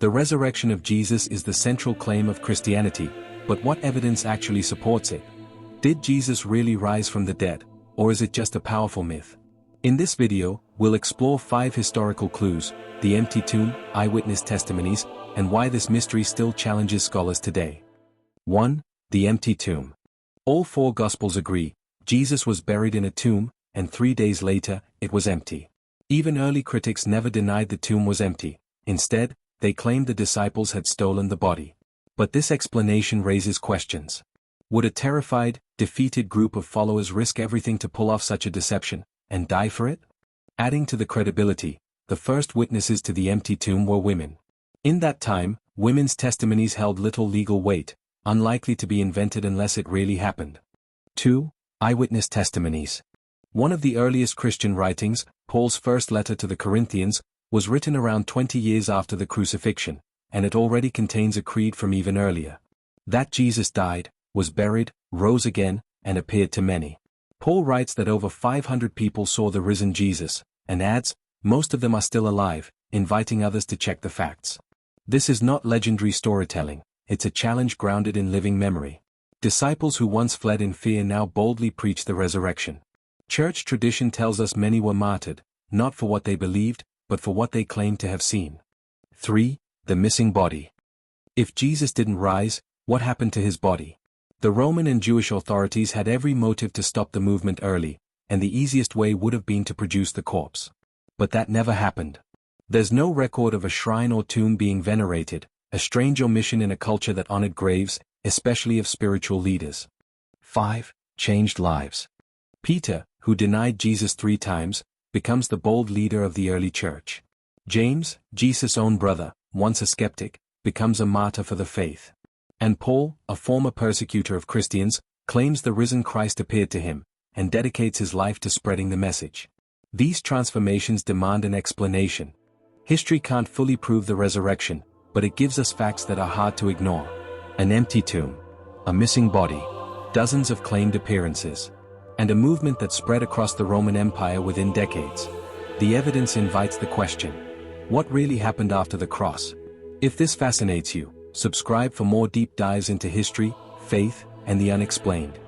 The resurrection of Jesus is the central claim of Christianity, but what evidence actually supports it? Did Jesus really rise from the dead, or is it just a powerful myth? In this video, we'll explore 5 historical clues, the empty tomb, eyewitness testimonies, and why this mystery still challenges scholars today. 1. The empty tomb. All 4 Gospels agree, Jesus was buried in a tomb, and 3 days later, it was empty. Even early critics never denied the tomb was empty. Instead, they claimed the disciples had stolen the body. But this explanation raises questions. Would a terrified, defeated group of followers risk everything to pull off such a deception, and die for it? Adding to the credibility, the first witnesses to the empty tomb were women. In that time, women's testimonies held little legal weight, unlikely to be invented unless it really happened. 2. Eyewitness testimonies. One of the earliest Christian writings, Paul's first letter to the Corinthians, was written around 20 years after the crucifixion, and it already contains a creed from even earlier. That Jesus died, was buried, rose again, and appeared to many. Paul writes that over 500 people saw the risen Jesus, and adds, most of them are still alive, inviting others to check the facts. This is not legendary storytelling, it's a challenge grounded in living memory. Disciples who once fled in fear now boldly preach the resurrection. Church tradition tells us many were martyred, not for what they believed, but for what they claimed to have seen. 3. The missing body. If Jesus didn't rise, what happened to his body? The Roman and Jewish authorities had every motive to stop the movement early, and the easiest way would have been to produce the corpse. But that never happened. There's no record of a shrine or tomb being venerated, a strange omission in a culture that honored graves, especially of spiritual leaders. 5. Changed lives. Peter, who denied Jesus 3 times, becomes the bold leader of the early church. James, Jesus' own brother, once a skeptic, becomes a martyr for the faith. And Paul, a former persecutor of Christians, claims the risen Christ appeared to him, and dedicates his life to spreading the message. These transformations demand an explanation. History can't fully prove the resurrection, but it gives us facts that are hard to ignore. An empty tomb, a missing body, dozens of claimed appearances, and a movement that spread across the Roman Empire within decades. The evidence invites the question: what really happened after the cross? If this fascinates you, subscribe for more deep dives into history, faith, and the unexplained.